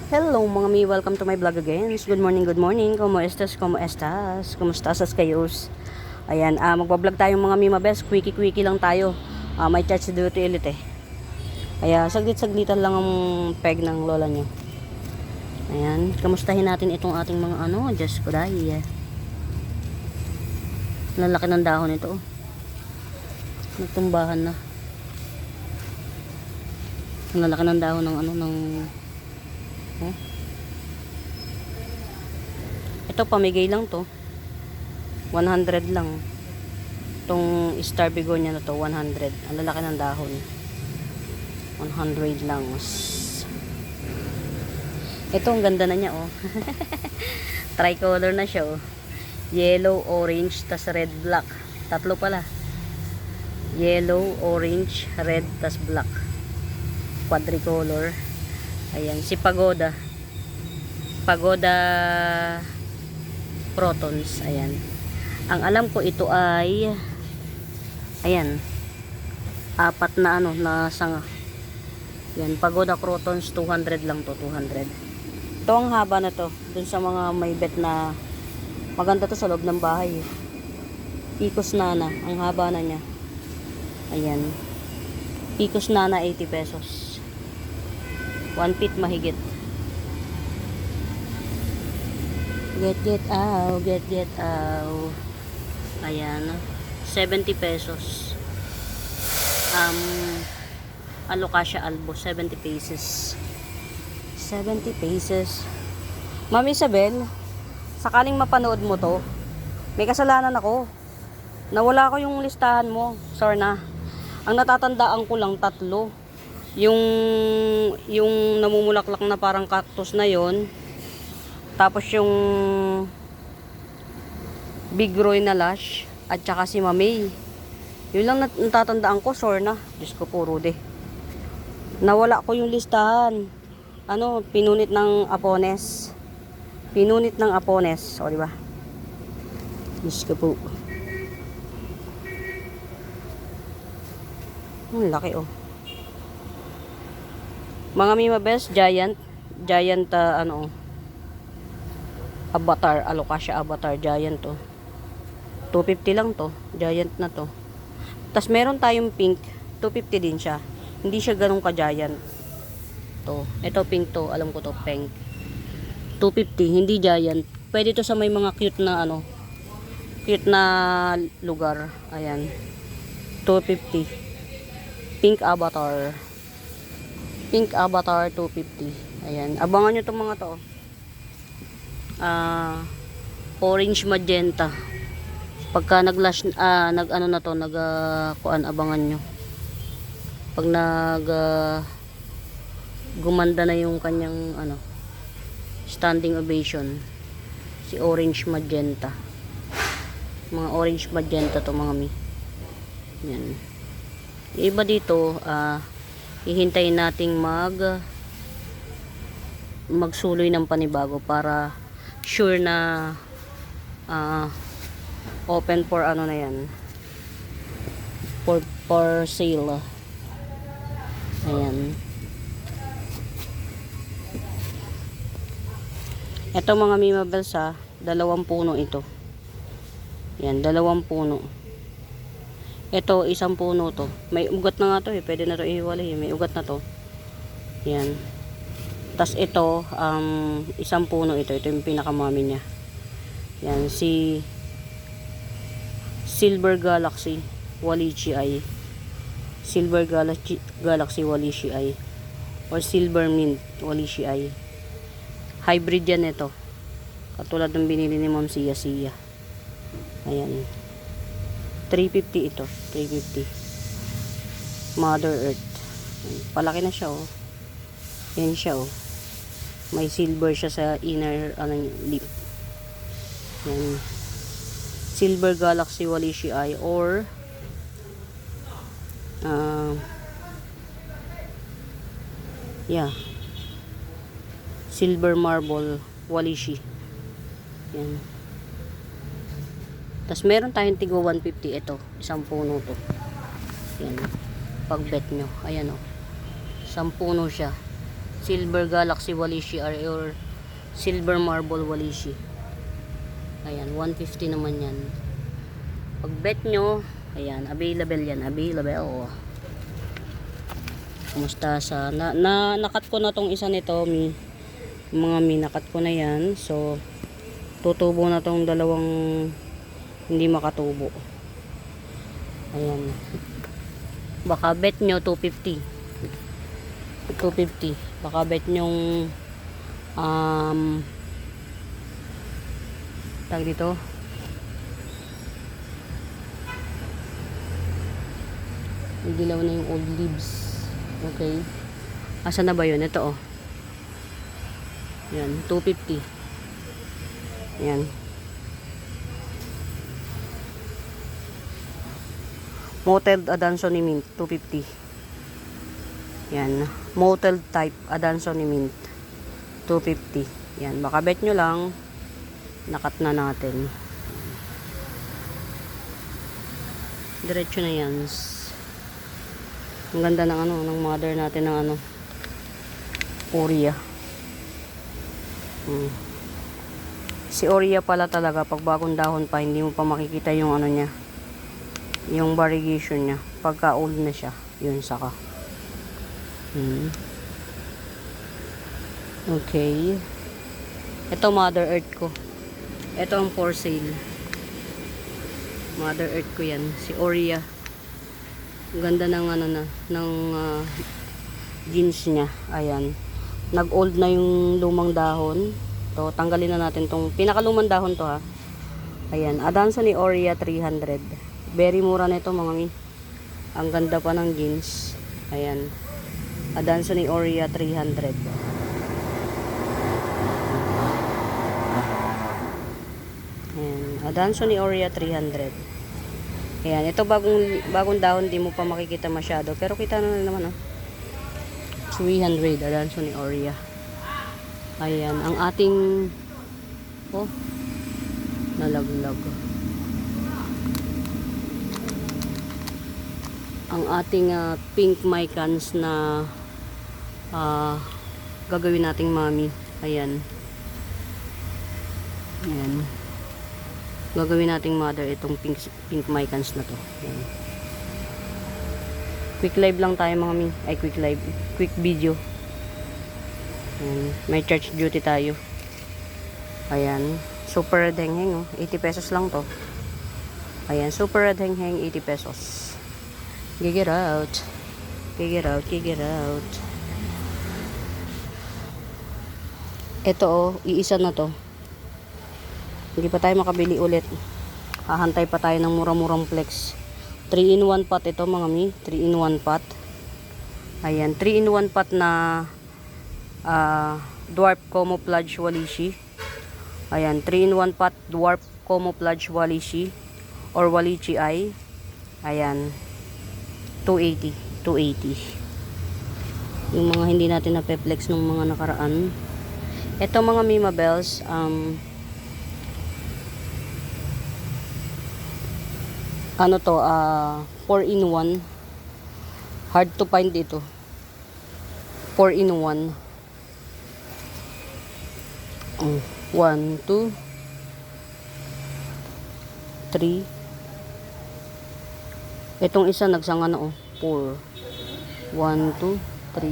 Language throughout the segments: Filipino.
Hello mga mi, welcome to my vlog again. Good morning, good morning. Como estas, como estas? Kumusta sa kayos? Ayan, magbablog tayo mga mi mabes. Quickie lang tayo. May charge duty ulit eh. Kaya saglit-saglitan lang ang peg ng lola nyo. Ayan, kamustahin natin itong ating mga Diyos ko dahil. Lalaki ng dahon ito. Nagtumbahan na. Lalaki ng dahon ng ito pamigay lang to 100 lang itong star begonia na to 100. Ang lalaki ng dahon 100 lang. Ito ang ganda na niya tricolor na siya yellow, orange, tas red, black. Tatlo pala, yellow, orange, red, tas black, quadricolor. Ayan, si Pagoda Protons. Ayan, ang alam ko ito ay ayan, apat na na sanga. Yan, Pagoda Protons 200 lang to, 200. Ito ang haba na to dun sa mga may bet na maganda to sa loob ng bahay. Picos Nana, ang haba na niya. Ayan, Picos Nana 80 pesos, 1 feet mahigit. Get out. Ayan, 70 pesos. Alocasia albo 70 pesos. 70 pesos. Ma'am Isabel, sakaling mapanood mo to, may kasalanan ako. Nawala ko yung listahan mo. Sorry na. Ang natatandaan ko lang 3. Yung namumulaklak na parang cactus na yon, tapos yung Big Roy na Lush, at saka si Mamay. Yun lang natatandaan ko. Sorry na. Diyos ko po, Rude. Nawala ko yung listahan. Pinunit ng Apones. O, diba? Diyos ko po. Ang laki mga Mima Best, giant Avatar, Alocasia Avatar, giant to. 250 lang to, giant na to. Tas meron tayong pink, 250 din siya. Hindi siya ganun ka-giant. To, ito pink to, alam ko to, pink. 250, hindi giant. Pwede to sa may mga cute na cute na lugar. Ayan. 250. Pink Avatar. Pink Avatar 250. Ayan, abangan nyo itong mga to. Orange magenta. Pagka nag-lash na to, abangan nyo. Pag gumanda na yung kanyang standing ovation. Si orange magenta. Mga orange magenta to mga mi. Yan. Yung iba dito, hihintayin nating magsuloy ng panibago para sure na open for na yan, for sale. Ayan, ito mga Mima Bells, 2 puno ito. Yan, 2 puno. Ito, 1 puno to. May ugat na nga to pwede na to ihiwalay. May ugat na to. Yan. Tas ito, 1 puno ito. Ito yung pinakamami niya. Yan, si Silver Galaxy Wallichii. Silver Galaxy Wallichii. Or Silver Mint Wallichii. Hybrid yan ito. Katulad ng binili ni Ma'am Sia. Ayan. 350 ito, 350. Mother Earth. Palaki na siya Yan siya May silver siya sa inner lip. Yan. Silver Galaxy Wallichii or Silver Marble Wallichii. Yan. Tas meron tayong tigo 150 ito, 1 puno to. Yan. Pag bet nyo, ayan 1 puno siya. Silver Galaxy Walishi or Silver Marble Walishi. Ayan, 150 naman yan. Pag bet nyo, ayan, available yan, available. Kumusta sa, nakat ko na tong isa nito, mga nakat ko na yan. So, tutubo na tong dalawang hindi makatubo. Ayan. Baka bet nyo 250. 250. Baka bet nyong tag dito. Dilaw na yung old leaves. Okay. Asa na ba yun? Ito oh. Yan, 250. Yan. Moteled Adansonii Mint, 250. Yan. Moteled type Adansonii Mint, 250. Yan. Baka bet nyo lang. Nakat na natin. Diretso na yan. Ang ganda ng ng mother natin ng Oria. Si Oria pala talaga pag bagong dahon pa hindi mo pa makikita yung niya. Yung variegation niya. Pagka old na siya, yun saka. Okay. Ito Mother Earth ko. Ito ang for sale. Mother Earth ko yan. Si Oria. Ang ganda ng jeans niya. Ayan. Nag-old na yung lumang dahon. To, tanggalin na natin tong pinakalumang dahon to ha. Ayan. Adansonii Oria 300. Very mura na ito mga mi. Ang ganda pa ng jeans. Ayan. Adansonii Oria 300. Adansonii Oria 300. Ayan, ito bagong dahon, di mo pa makikita masyado, pero kita na naman 300 Adansonii Oria. Ayan, ang ating nalaglag. Ang ating pink mycans na gagawin nating mami. Ayan. Ayan. Gagawin nating mother itong pink mycans na to. Ayan. Quick live lang tayo mga mi. Ay, quick live. Quick video. Ayan. May church duty tayo. Ayan. Super red hengheng. 80 pesos lang to. Ayan. Super red hengheng. 80 pesos. Gig it out. Gig it out. Gig it out. Ito iisa na to. Hindi pa tayo makabili ulit. Hahantay pa tayo ng mura-murang flex. 3-in-1 pot ito mga mi. 3-in-1 pot. Ayan. 3-in-1 pot na dwarf camouflage walishi. Ayan. 3-in-1 pot dwarf camouflage walishi. Or walichi ay. Ayan. 280. 280. Yung mga hindi natin na-flex ng mga nakaraan. Ito mga Mima Bells. 4-in-1. Hard to find ito. 4-in-1. 1, 2, 3. Itong isa nagsanga na 4. 1, 2, 3.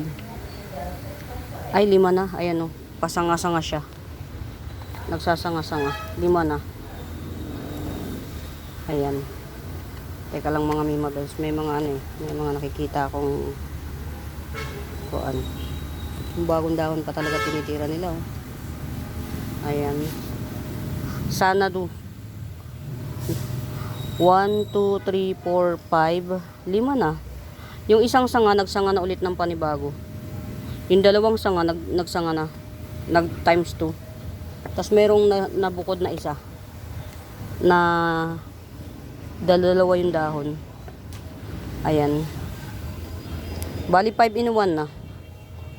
Ay, 5 na. Ayan pasanga-sanga siya. Nagsasanga-sanga. 5 na. Ayan. Teka lang mga Mima Bells, may mga may mga nakikita akong yung bagong dahon pa talaga tinitira nila Ayan. Sana do. 1, 2, 3, 4, 5, 5 na. Yung isang sanga nagsanga na ulit ng panibago. Yung dalawang sanga nagsanga na. Nag times 2. Tapos merong nabukod na isa na dalawa yung dahon. Ayan. Bali 5-in-1 na.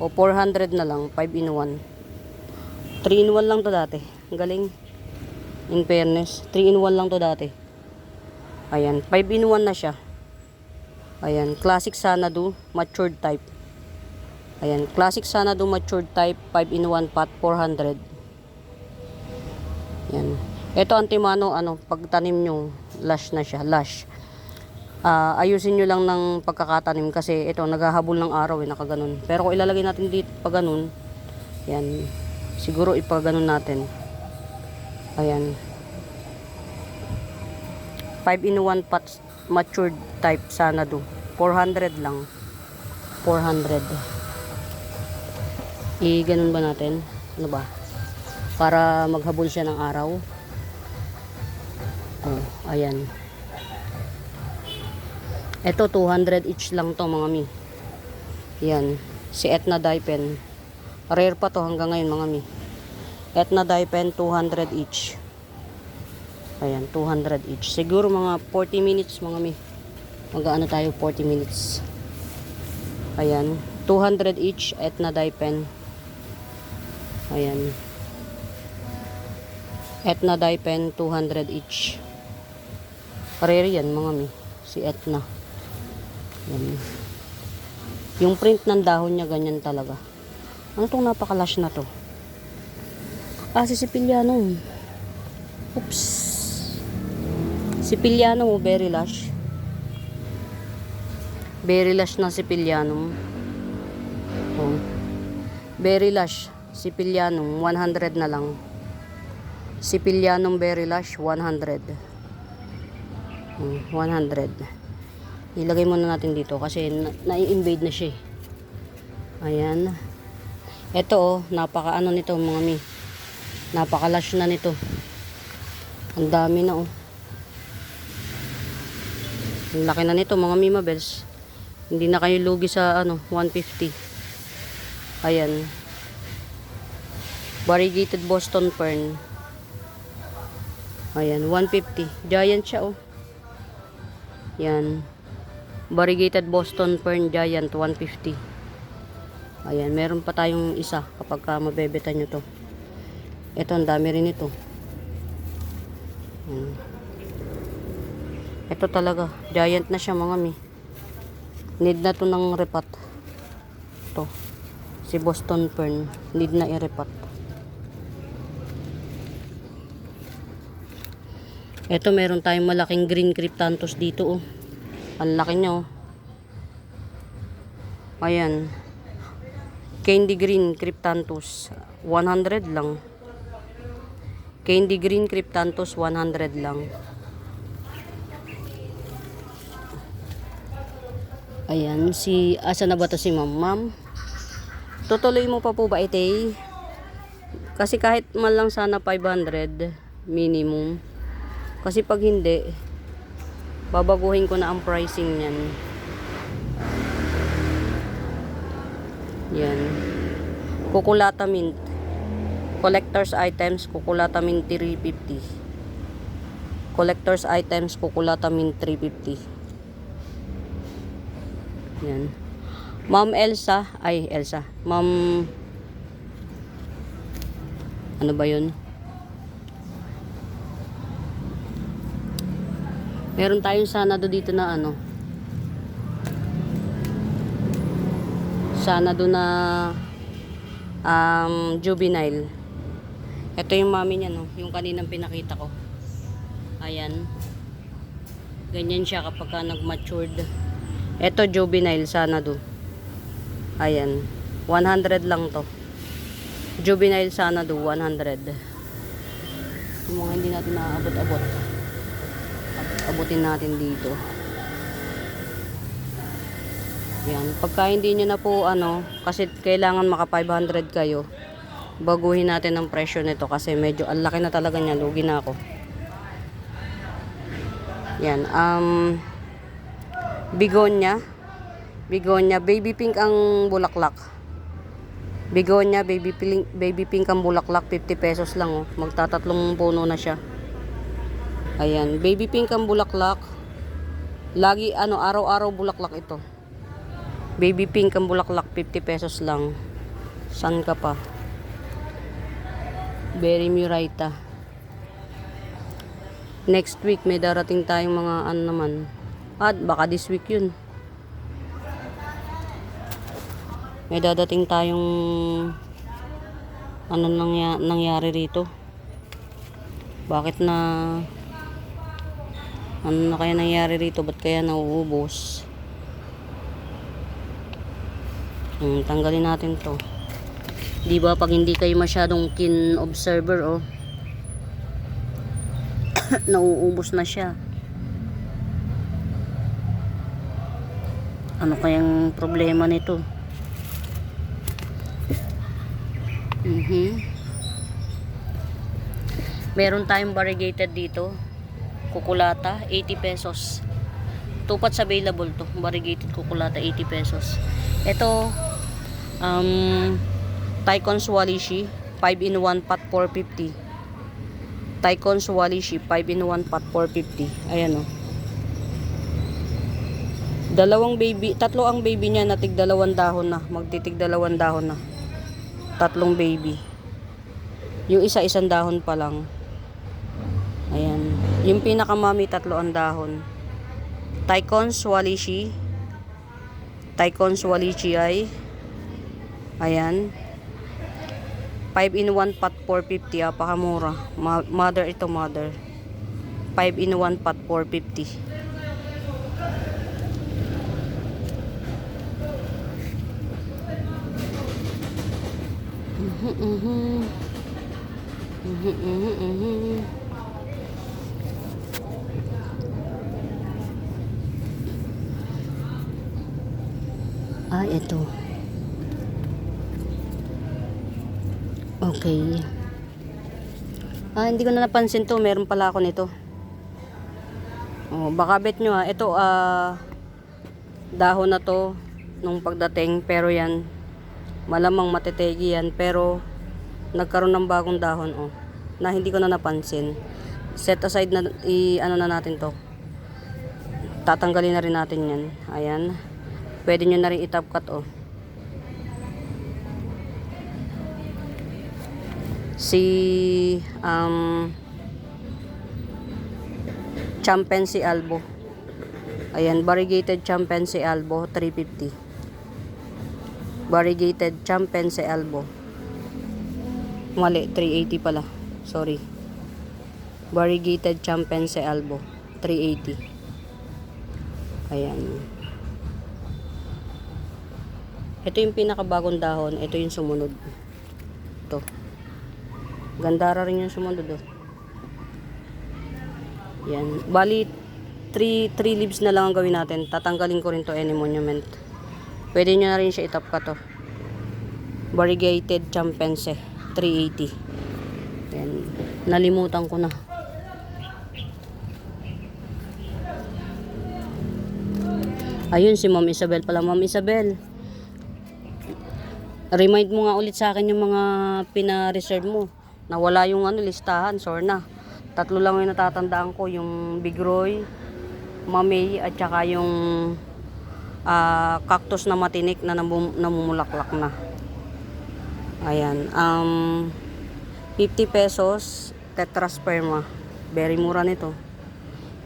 O 400 na lang. 5-in-1. 3-in-1 lang to dati. Ang galing. In fairness. 3-in-1 lang to dati. Ayan. 5-in-1 na siya. Ayan. Classic Sanadu. Matured type. Ayan, classic Sanado matured type 5 in 1 pot 400. Yan. Ito Antimano, pagtanim nyo, lush na siya, lush. Ayusin nyo lang ng pagkakatanim kasi ito naghahabol ng araw nakaganon. Pero kung ilalagay natin dito pag ganun, yan, siguro ipaganon natin. Ayan. 5 in 1 pot matured type Sanado. 400 lang. 400. I-ganon ba natin? Ano ba? Para maghabol siya ng araw. Oh, ayan. Ito 200 each lang to mga mi. Yan, si Etna Daipen. Rare pa to hanggang ngayon mga mi. Etna Daipen 200 each. Ayan, 200 each. Siguro mga 40 minutes mga mi. Mag-ano tayo 40 minutes. Ayan, 200 each Etna Daipen. Ayan. Etna Daipen 200 each. Rare yan mga mi. Si Etna. Yan. Yung print ng dahon niya ganyan talaga. Ano tong napakalash na to? Si Siciliano. Oops. Siciliano, very lush. Very lush na Siciliano. Oh. Very lush. Siciliano, 100 na lang. Siciliano very lush, 100. 100. Ilagay muna natin dito kasi nai-invade na siya. Ayan. Ito napaka nito mga mi. Napaka-lush na nito. Ang dami na Ang laki na nito mga mi mabels. Hindi na kayo lugi sa 150. Ayan. Variegated Boston Fern. Ayan, 150. Giant siya Yan. Variegated Boston Fern Giant 150. Ayan, meron pa tayong isa kapag mabebeta nyo to. Ito, ang dami rin ito. Ito talaga, giant na siya mga mi. Need na to ng repat. Ito, si Boston Fern, need na i-repat. Ito, meron tayong malaking green cryptanthus dito Ang laki niya Ayan. Candy green cryptanthus 100 lang. Candy green cryptanthus 100 lang. Ayan, asa na ba to si ma'am? Tutuloy mo pa po ba ite? Kasi kahit man lang sana 500 minimum. Kasi pag hindi, babaguhin ko na ang pricing niyan. Yan. Kukulata mint. Collector's items, kukulata mint 350. Collector's items, kukulata mint 350. Yan. Ma'am Elsa. Ma'am, ano ba yun? Meron tayong Sanado dito na Sanado na juvenile. Ito yung mami niya yung kaninang pinakita ko. Ayan. Ganyan siya kapag nag-matured. Ito juvenile Sanado. Ayan. 100 lang to. Juvenile Sanado 100. Yung mga hindi natin naaabot-abot. Abutin natin dito. Yan. Pagka hindi nyo na po kasi kailangan maka 500 kayo, baguhin natin ang presyo nito kasi medyo ang laki na talaga niya. Lugi na ako. Yan. Begonia baby pink ang bulaklak. Begonia baby pink ang bulaklak, 50 pesos lang Magtatatlong puno na siya. Ayan, baby pink ang bulaklak. Lagi araw-araw bulaklak ito. Baby pink ang bulaklak, 50 pesos lang. San ka pa? Berry Murita. Next week may darating tayong mga naman. At baka this week yun. May dadating tayong ano nangyari rito. Bakit na ano na kaya nangyari rito? Ba't kaya nauubos? Tanggalin natin to. Di ba pag hindi kayo masyadong keen observer, oh, nauubos na siya. Ano kayang problema nito? Meron tayong variegated dito. Kukulata, 80 pesos. 2 pots available to. Variegated kukulata, 80 pesos. Ito, Tycoon Swalishi, 5-in-1 pot, 450. Tycoon Swalishi, 5-in-1 pot, 450. Ayan, oh. Tatlo ang baby niya, na tig 2 dahon na. Magtitig 2 dahon na. 3 baby. Yung isa, 1 dahon pa lang. Ayan. Yung pinakamami, 3 ang dahon. Tycoon Swalishi. Tycoon Swalishi ay ayan. 5-in-1 pot, 450. Pakamura. Mother ito, mother. 5-in-1 pot, 450. Ito. Okay. Hindi ko na napansin to. Meron pala ako nito. Baka bet nyo, ito, dahon na to nung pagdating. Pero yan, malamang matitegi yan. Pero, nagkaroon ng bagong dahon, na hindi ko na napansin. Set aside na, ano na natin to. Tatanggalin na rin natin yan. Ayan. Pwede nyo na rin i-top cut, si Champensy Albo. Ayan, variegated Champensy Albo, 350. Variegated Champensy Albo. Mali, 380 pala. Sorry. Variegated Champensy Albo, 380. Ayan. Ito yung pinakabagong dahon. Ito yung sumunod. Ito. Gandara rin yung sumunod, Yan. Bali, 3 leaves na lang ang gawin natin. Tatanggalin ko rin to any monument. Pwede nyo na rin siya itap ka to. Variegated Champensy, 380. Yan. Nalimutan ko na. Ayun, si Ma'am Isabel pala. Ma'am Isabel, remind mo nga ulit sa akin yung mga pina-reserve mo. Nawala yung listahan, sure na. 3 lang yung natatandaan ko, yung Big Roy, Mamey, at saka yung cactus na matinik na namumulaklak na. Ayan. 50 pesos tetrasperma. Very mura nito.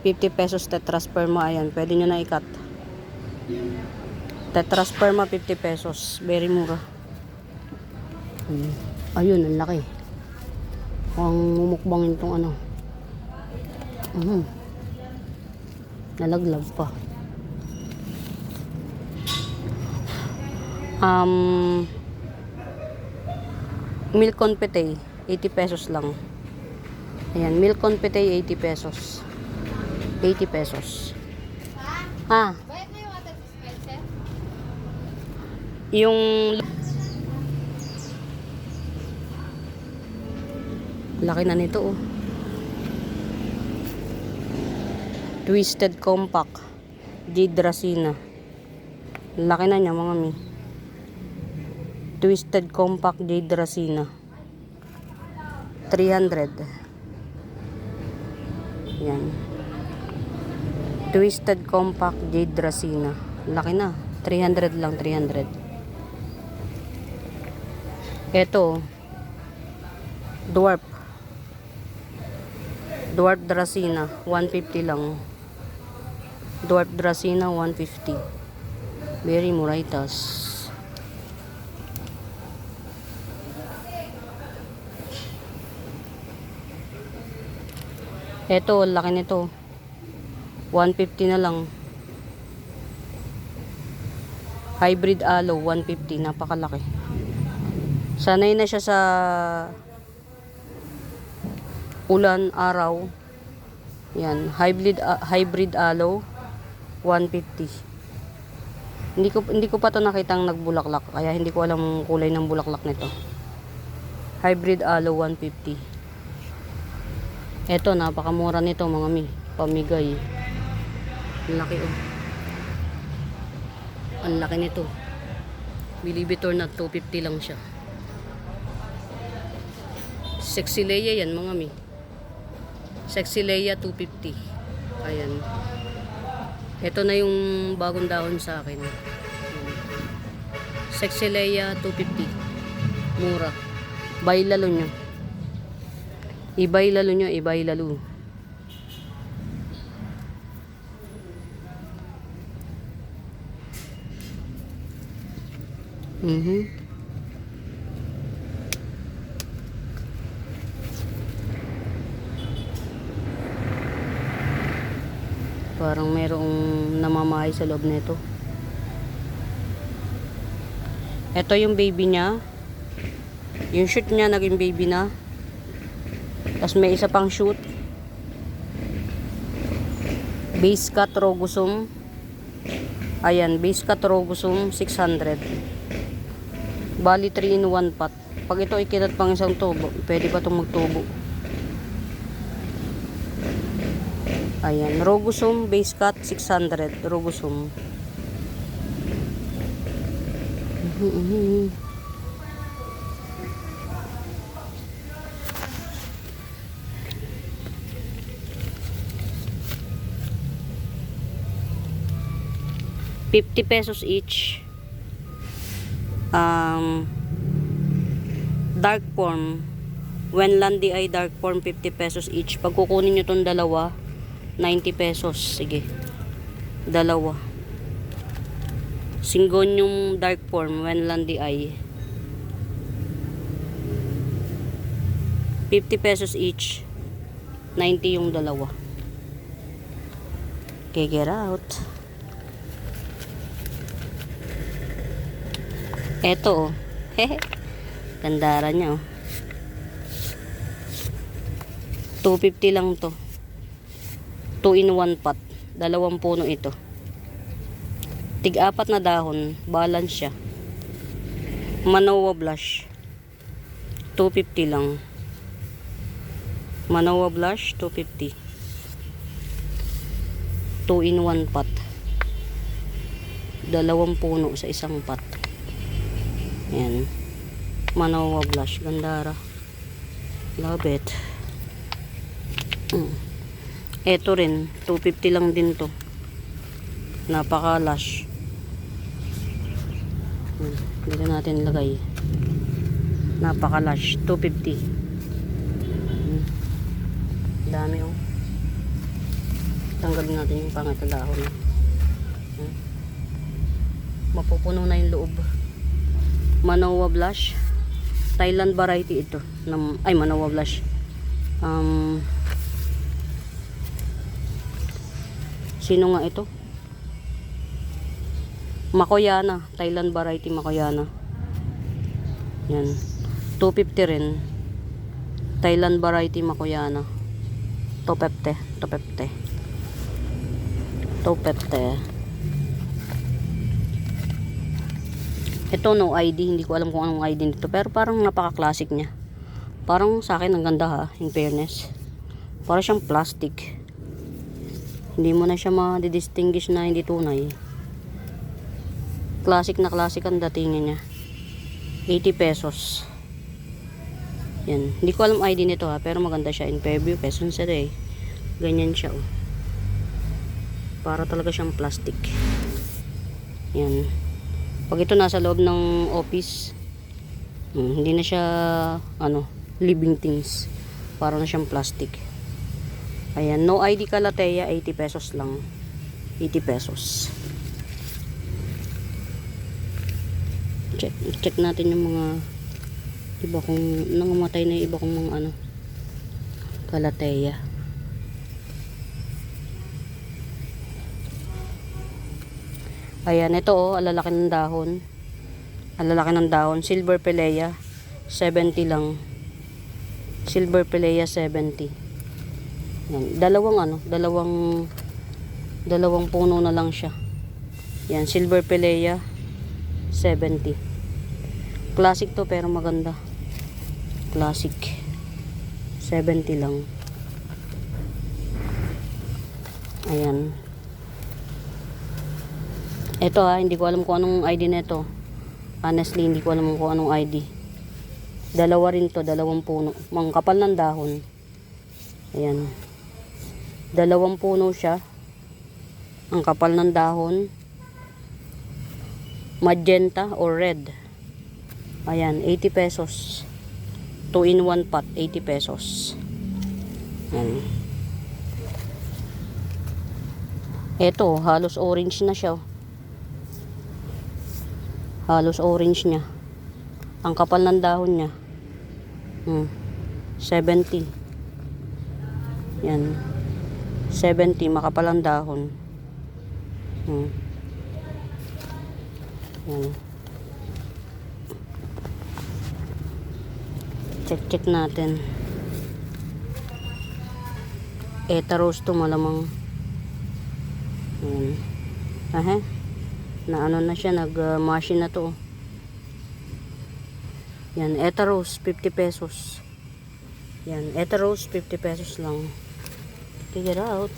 50 pesos tetrasperma. Ayan, pwede nyo na i-cut. Tetrasperma, 50 pesos. Very mura. Ayun, ang laki. Ang mumukbangin tong ano. Nalaglag pa. Milk confete, 80 pesos lang. Ayan, milk confete, 80 pesos. 80 pesos. Bayad na yung water dispenser? Yung laki na nito, Twisted Compact Jade Racina. Laki na niya, mga mi. Twisted Compact Jade Racina, 300. Yan. Twisted Compact Jade Racina. Laki na. 300 lang, 300. Ito, Dwarf Dracena, 150 lang. Dwarf Dracena, 150. Very muraitas. Eto, laki nito. 150 na lang. Hybrid aloe, 150. Napakalaki. Sanay na siya sa ulan, araw. Yan. Hybrid aloe, 150. Hindi ko pa to nakitang nagbulaklak. Kaya hindi ko alam ang kulay ng bulaklak nito. Hybrid aloe, 150. Eto, napakamura nito mga pamigay. Ang laki oh. Ang laki nito. Believe it or not, 250 lang siya. Sexy Leia yan mga Sexy Leia 250. Ayan. Ito na yung bagong dahon sa akin. Sexy Leia 250. Mura. Buy lalo nyo. I-buy lalo nyo, i-buy lalo. Parang merong namamahay sa loob nito. Ito yung baby niya. Yung shoot niya naging baby na. Tapos may isa pang shoot. Base cut rogosum. Ayan, base cut rogosum 600. Bali 3 in 1 pot. Pag ito ikinat pang isang tubo, pwede ba itong magtubo? Ayan, rogosum base cut 600. Rogosum. ₱50 each. Dark form. Wenlandi ay dark form, ₱50 each. Pag kukunin nyo itong dalawa, ₱90. Sige. Dalawa. Syngonium dark form, Wenlandi ay ₱50 each. 90 yung dalawa. Okay, get out. Eto oh. Hehe. Gandara niya oh. 250 lang to. 2 in 1 pot. Dalawang puno ito. Tig-apat na dahon. Balance siya. Manoa blush. 250 lang. Manoa blush, 250. 2 in 1 pot. Dalawang puno sa isang pot. Yan. Manoa blush. Gandara. Love it. Eto rin. 250 lang din to. Napaka-lush. Dito natin lagay. Napaka-lush. 250. Dami oh. Tanggalin natin yung pangat na dahon. Mapupuno na yung loob. Manoa blush. Thailand variety ito. Ay, Manoa blush. Sino nga ito? Makoyana. Thailand variety Makoyana. Yan. 250 rin. Thailand variety Makoyana. 250. 250. 250. Ito no ID, hindi ko alam kung anong ID nito, pero parang napaka-classic niya. Parang sa akin ang ganda ha, in fairness. Parang siyang plastic. Hindi mo na siya ma-distinguish na hindi tunay. Classic na classic ang datingin niya. ₱80. Yan. Hindi ko alam ID nito ha, pero maganda siya. In Fairview, Quezon City. Ganyan siya oh. Para talaga siyang plastic. Yan. Pag ito nasa loob ng office, hindi na siya living things. Para na siyang plastic. Ayan, no ID Calathea, ₱80 lang. ₱80. Check natin yung mga iba kong nangamatay na iba kong mga Calathea. Ayan, ito oh, alalaki ng dahon. Alalaki ng dahon. Silver Pelea, 70 lang. Silver Pelea, 70. Yan. Dalawang puno na lang siya. Yan, Silver Pelea, 70. Classic to pero maganda. Classic. 70 lang. Ayan. Ito hindi ko alam kung anong ID nito. Honestly, hindi ko alam kung anong ID. Dalawa rin to, dalawang puno. Mang kapal ng dahon. Ayan. Dalawang puno siya. Ang kapal ng dahon. Magenta or red. Ayan, 80 pesos. 2 in 1 pot, 80 pesos. Ayan. Ito, halos orange na siya. Halos orange niya. Ang kapal ng dahon niya. 70. Yan. 70, makapal ang dahon. Yan. Check natin. Etaros to malamang. Yan. Na ano na siya, nag-machine na to. Yan, Etaros, 50 pesos. Yan, Etaros, 50 pesos lang. Take it out.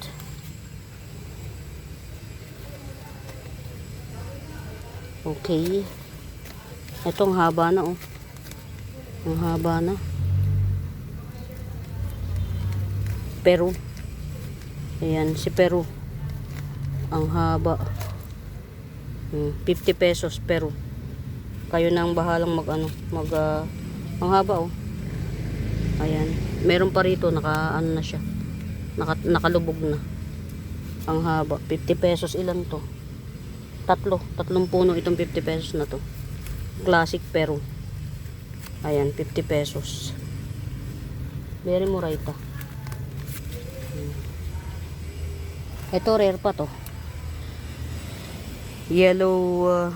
Okay. Itong haba na, oh. Ang haba na. Peru. Ayan, si Peru. Ang haba. 50 pesos Peru. Kayo na ang bahalang ang haba, oh. Ayan. Meron pa rito, ano na siya. Nakalubog na. Ang haba. 50 pesos ilan to? Tatlong puno itong 50 pesos na to. Classic Peru. Ayan, 50 pesos. Very muraita. Ito rare pa to. Yellow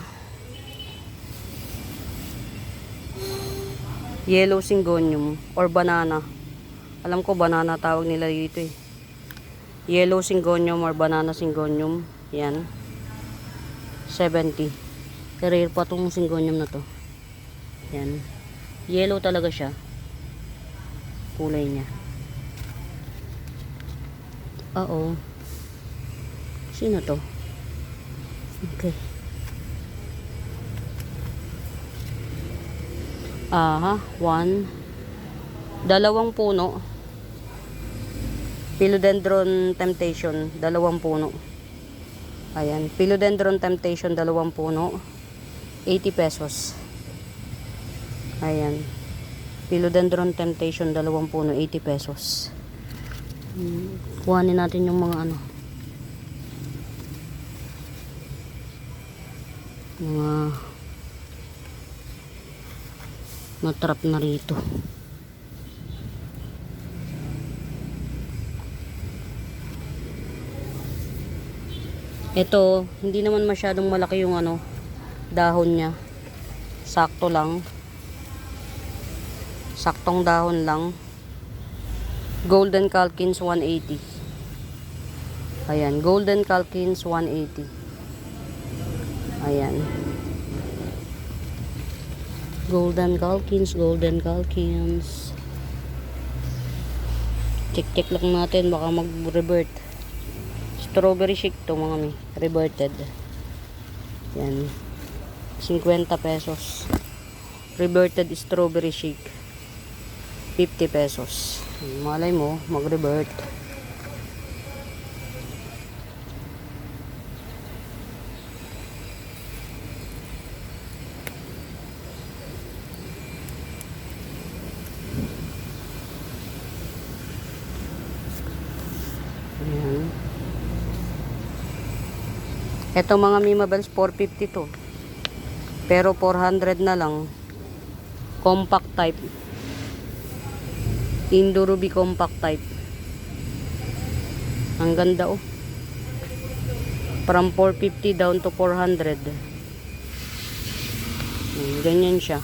Syngonium or banana. Alam ko banana tawag nila dito eh. Yellow Syngonium or banana Syngonium. Yan. 70. Rare pa tong Syngonium na to. Yan. Yellow talaga siya. Kulay niya. Sino to? Okay. Dalawang puno. Philodendron Temptation, dalawang puno. Ayan, Philodendron Temptation, dalawang puno. 80 pesos. Ayan. Philodendron Temptation, dalawang puno, 80 pesos. Kuhanin natin yung mga natrap na rito. Ito, hindi naman masyadong malaki yung dahon niya. Sakto lang. Saktong dahon lang. Golden Calkins 180. Ayan, Golden Calkins 180. Ayan. Golden Calkins. Check lang natin, baka mag-revert. Strawberry shake to mga reverted. Yan. 50 pesos. Reverted strawberry shake. 50 pesos. Malay mo, mag-revert. Ayan. Ito mga Mimabels, 450 to. Pero 400 na lang. Compact type. Indo Ruby compact type. Ang ganda, oh. From 450 down to 400. Ganyan siya.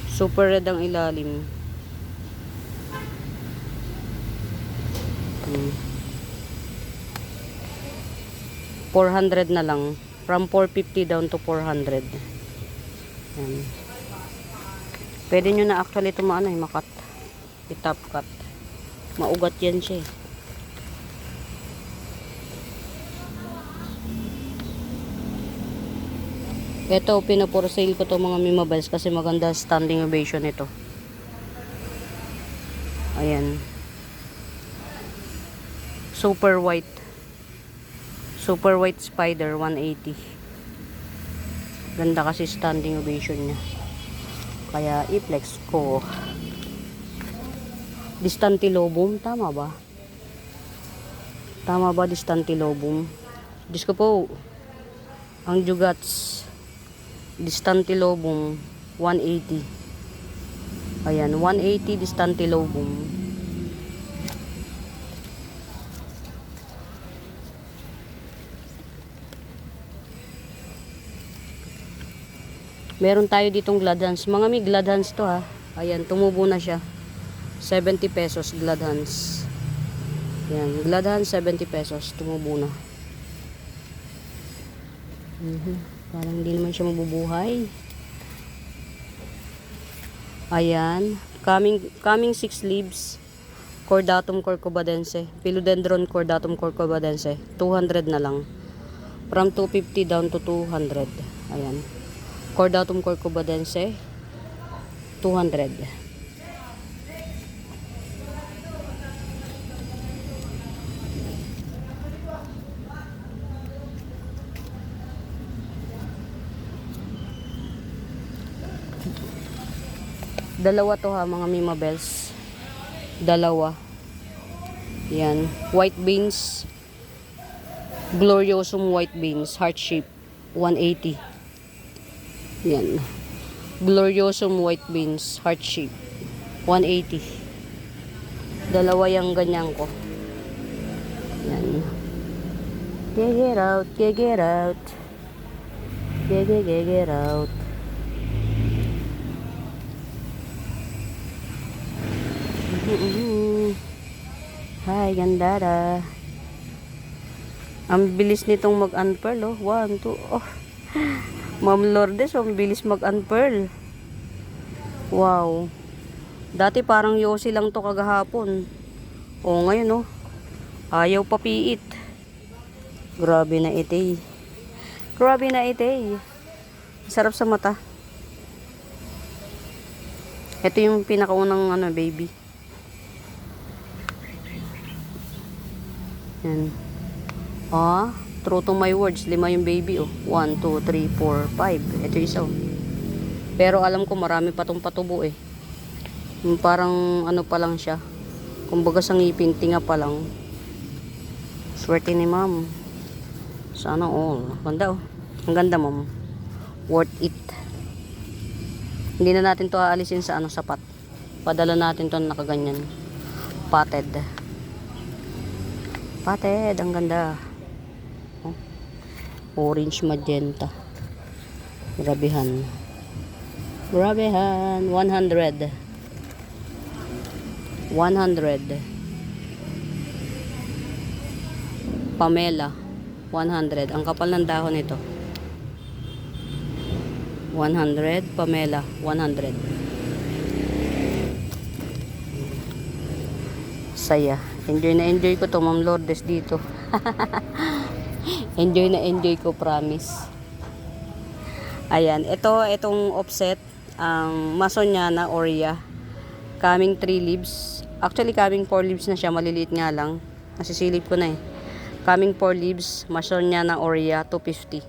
Super red ang ilalim. 400 na lang. From 450 down to 400. Yan. Pwede nyo na actually ito makat. I-top cut. Maugat yan siya eh. Ito, pinapor sale ko to mga Mimables kasi maganda standing ovation ito. Ayan. Super white. Super white spider, 180. Ganda kasi standing ovation niya. Kaya i-flex ko. Distantilobum, tama ba? Tama ba Distantilobum? Diyos ko po. Ang jugats. Distantilobum 180. Ayan, 180 Distantilobum. Meron tayo ditong gladhans. Mga may gladhans to ha. Ayan, tumubo na siya. 70 pesos gladhans. Ayan, gladhans 70 pesos. Tumubo na. Parang hindi naman siya mabubuhay. Ayan. Coming 6 leaves. Cordatum corcovadense. Philodendron cordatum corcovadense. 200 na lang. From 250 down to 200. Ayan. Cordatum corcovadense. 200. Dalawa to ha mga Mimables. Dalawa. Yan. White beans. Gloriosum white beans. Heart shape. 180. Yan. Gloriosum white beans. Heart shape. 180. Dalawa yung ganyan ko. Yan. Get out. Get out. Get out. Hi, gandara. Ang bilis nitong mag-unpearl, oh. 1, 2, oh. Ma'am Lourdes, ang bilis mag-unpearl. Wow. Dati parang yosi lang to kagahapon. Oh, ngayon, oh. Ayaw papiit. Grabe na ite. Grabe na ite. Sarap sa mata. Ito yung pinakaunang baby. Yan. Ah, true to my words, 5 yung baby, oh. 1, 2, 3, 4, 5. Ito isa, oh. Pero alam ko marami pa tong patubo, eh. Yung parang pa lang siya. Kumbaga sa ngipin, tinga pa lang. Swerte ni ma'am. Sana all. Ganda, oh. Ang ganda, ma'am. Worth it. Hindi na natin to aalisin sa sapat. Padala natin to nakaganyan. Potted. Potted, ang ganda. Oh. Orange magenta. Grabehan. Grabehan. 100. 100. Pamela. 100. Ang kapal ng dahon nito. 100. Pamela. 100. Saya. Enjoy na enjoy ko to, Ma'am Lourdes, dito. Enjoy na enjoy ko, promise. Ayan. Itong offset. Masoniana aurea. Coming 3 leaves. Actually, coming 4 leaves na siya. Maliliit nga lang. Nasisilip ko na eh. Coming 4 leaves. Masoniana aurea. 250.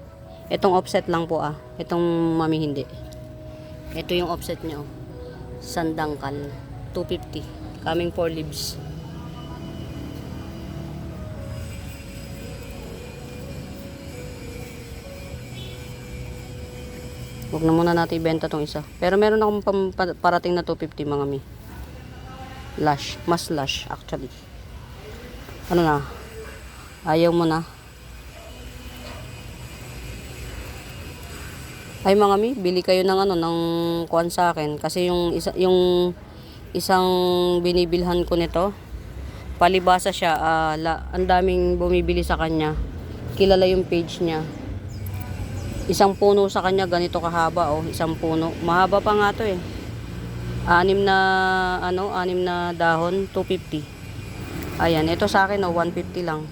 Itong offset lang po ah. Itong mami hindi. Ito yung offset niya oh. Sandangkal. 250. Coming 4 leaves. Huwag na muna natin ibenta tong isa. Pero meron akong parating na 250 mga mi. Lush. Mas lush actually. Ano na? Ayaw mo na. Ay mga mi, bili kayo ng ano, ng kuwan sa akin. Kasi yung isang binibilhan ko nito, palibasa siya, ang daming bumibili sa kanya. Kilala yung page niya. Isang puno sa kanya, ganito kahaba, oh, isang puno. Mahaba pa nga to eh. Anim na dahon, 250. Ayan, ito sa akin, oh, 150 lang.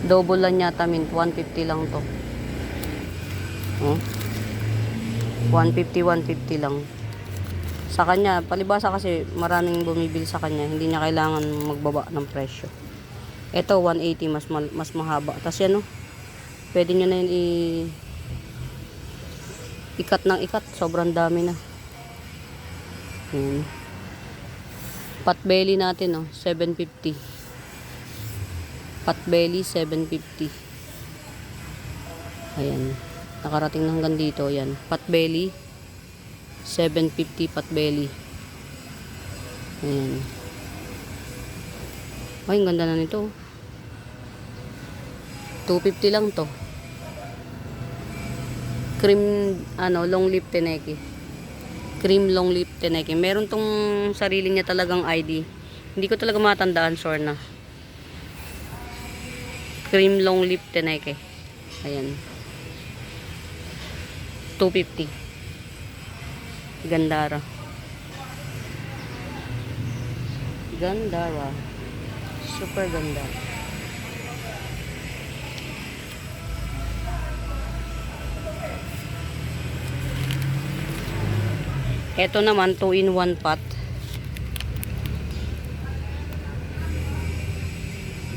Double lang yata, 150 lang to. Oh. 150 lang. Sa kanya, palibasa kasi maraming bumibili sa kanya, hindi niya kailangan magbaba ng presyo. Ito 180, mas mahaba. Tapos yan, oh. Pwede niyo na yun ikat ng ikat, sobrang dami na. Potbelly natin, oh, 750. Potbelly 750. Ayan, nakarating na hanggang dito. Ayan, potbelly 750, potbelly. Ayan. Ay, ang ganda na nito. 250 lang to. Cream long lip teneke. Cream long lip teneke. Meron tong sarili niya talagang ID. Hindi ko talaga matandaan, sure na. Cream long lip teneke. Ayan. 250. Gandara. Gandara. Super ganda. Ito naman 2-in-1 pot.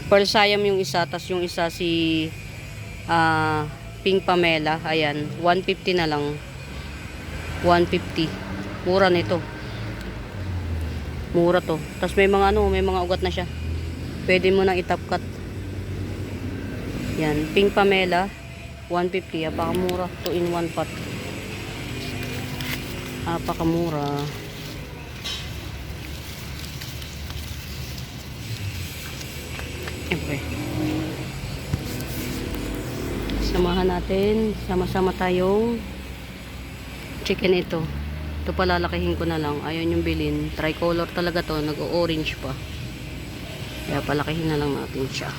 Pearl Siam yung isa, tas yung isa si Pink Pamela. Ayan, 150 na lang. 150. Mura nito. Mura to. Tas may mga may mga ugat na siya. Pwede mo nang i-top cut. Yan, Pink Pamela 150, apakamura. 2-in-1 pot. Apakamura. Okay. Samahan natin, sama-sama tayong chicken ito. Ito palalakihin ko na lang. Ayun yung bilin. Tricolor talaga to, nag-orange pa. Kaya palakihin na lang natin siya.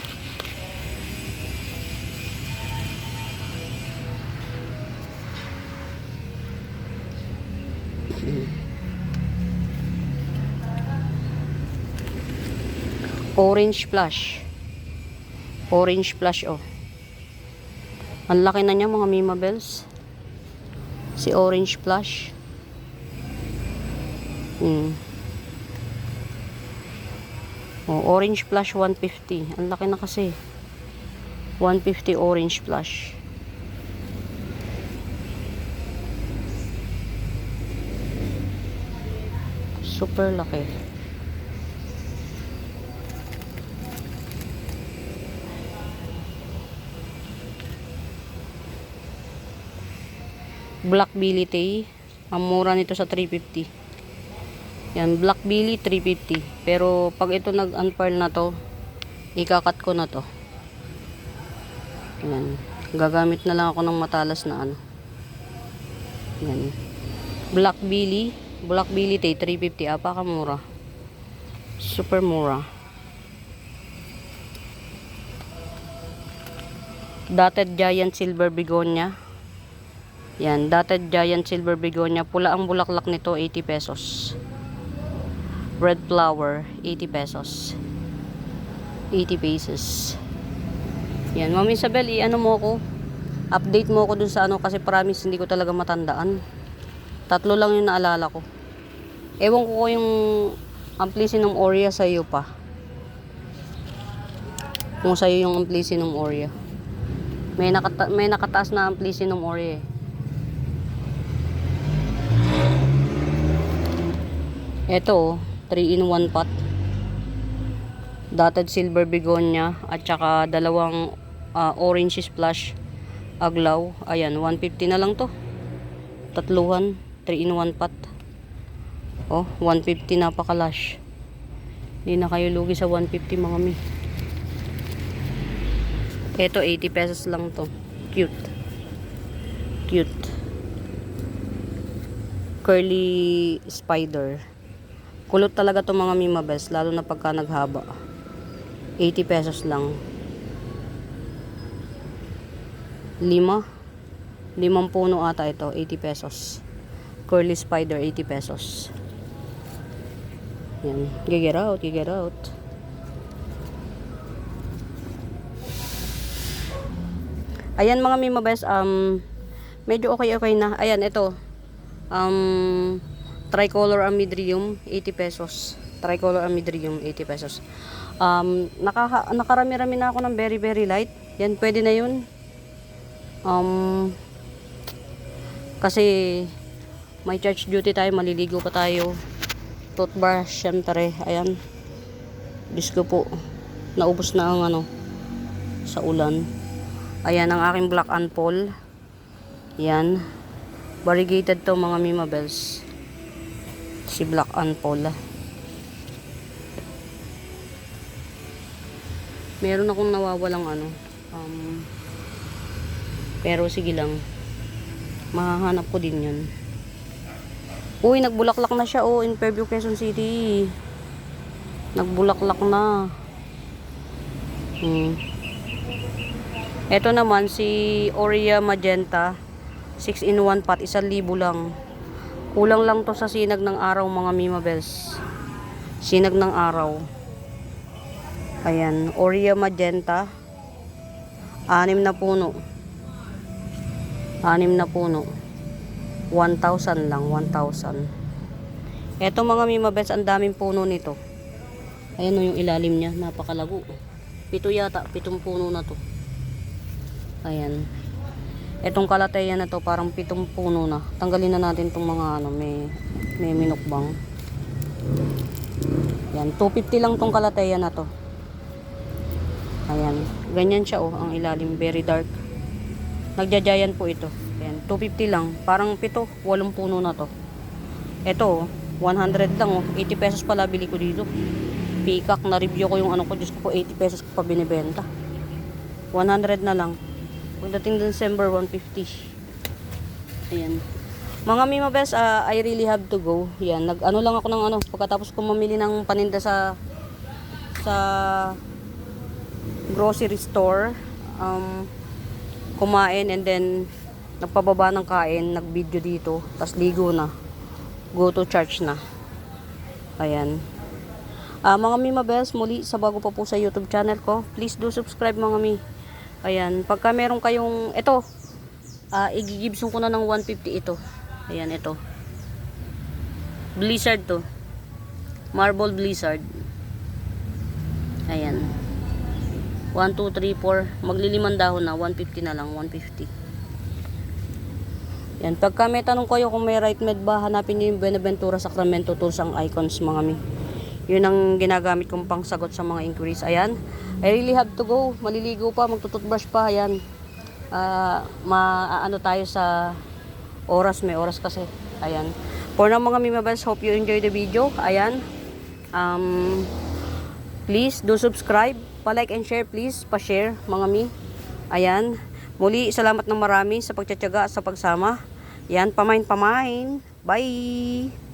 Orange flush. Orange flush, oh. Ang laki na niya mga Mima Bells. Si Orange flush. Oh, Orange flush 150. Ang laki na kasi. 150 Orange flush. Super laki. Black Billy Tay. Ang mura nito sa 350. Yan, Black Billy 350. Pero pag ito nag-unfurl na to, ikakat ko na to. Yan. Gagamit na lang ako ng matalas na Yan. Black Billy Tay 350. Apakamura. Super mura. Dotted Giant Silver Begonia. Yan, Dotted Giant Silver Begonia. Pula ang bulaklak nito, 80 pesos. Red flower, 80 pesos. 80 pesos. Yan, Ma'am Isabel, mo ko. Update mo ko dun sa kasi promise hindi ko talaga matandaan. 3 lang yung naalala ko. Ewan ko yung Amplicynum aurea sa iyo pa. Kung sa iyo yung Amplicynum aurea. May nakataas na Amplicynum aurea. Ito, 3-in-1 pot. Dotted Silver Begonia at saka dalawang orange splash aglaw. Ayan, 150 na lang to. Tatluhan, 3-in-1 pot. Oh, 150, napakalash. Hindi na kayo lugi sa 150 mga mi. Ito 80 pesos lang to. Cute. Cute. Curly spider. Kulot talaga to mga mi mabes, lalo na pagka naghaba. 80 pesos lang. 5 puno ata ito, 80 pesos. Curly spider, 80 pesos. Yan. Get out, get out. Ayan mga mima best, medyo okay na. Ayan, ito. Tricolor amydrium, 80 pesos. Tricolor amydrium, 80 pesos. Nakarami-rami na ako ng very very light. Yan, pwede na yun. Kasi may church duty tayo, maliligo pa tayo. Toothbrush, syempre. Ayan. Diyos ko po, naubos na ang sa ulan. Ayan ang aking black and pole. Yan. Variegated to mga mima bells. Si black and pole. Meron akong nawawalang pero sige lang. Mahahanap ko din yan. Uy, nagbulaklak na siya in Fairview, Quezon City. Nagbulaklak na. Ito naman si Aurea Magenta, 6-in-1 pot, 1,000 lang. Kulang lang to sa sinag ng araw mga mima bells. Sinag ng araw. Ayan, Aurea Magenta. 6 na puno. 6 na puno. 1,000 lang, 1,000. Eto mga mima bells, ang daming puno nito. Ayan yung ilalim niya, napakalago. 7 yata, 7 puno na to. Ayan. Etong kalateya na to parang 7 puno na. Tanggalin na natin tong mga may minukbang. Yan, 250 lang tong kalateya na to. Ayan, ganyan siya ang ilalim, very dark. Nagja-giant po ito. Ayan, 250 lang, parang 7, 8 puno na to. Ito 100 lang 80 pesos pala bili ko dito. Peacock, na review ko yung ko, Diyos ko po, 80 pesos ko pa binibenta. 100 na lang. Pagdating December, 150. Ayan. Mga mima best, I really have to go. Yan, lang ako ng pagkatapos ko mamili ng paninda sa grocery store. Kumain and then nagpababa ng kain, nag-video dito, tas ligo na. Go to church na. Ayan. Mga mima best, muli sa bago pa po sa YouTube channel ko, please do subscribe mga mi. Ayan, pagka meron kayong ito, igigibson ko na ng 150 ito. Ayan, ito. Blizzard to. Marble blizzard. Ayan. 1, 2, 3, 4. Maglilimang dahon na. 150 na lang. 150. Yan. Pagka may tanong kayo kung may right med ba, hanapin nyo yung Buenaventura Sacramento Tools ang icons mga mi. Yun ang ginagamit kong pangsagot sa mga inquiries. Ayan. I really have to go. Maliligo pa. Magtututbrush pa. Ayan. Tayo sa oras. May oras kasi. Ayan. For now mga mimabas, hope you enjoy the video. Ayan. Please do subscribe. Pa-like and share please. Pa-share mga mi. Ayan. Muli, salamat ng marami sa pagtsatsaga at sa pagsama. Ayan. Pamain. Bye!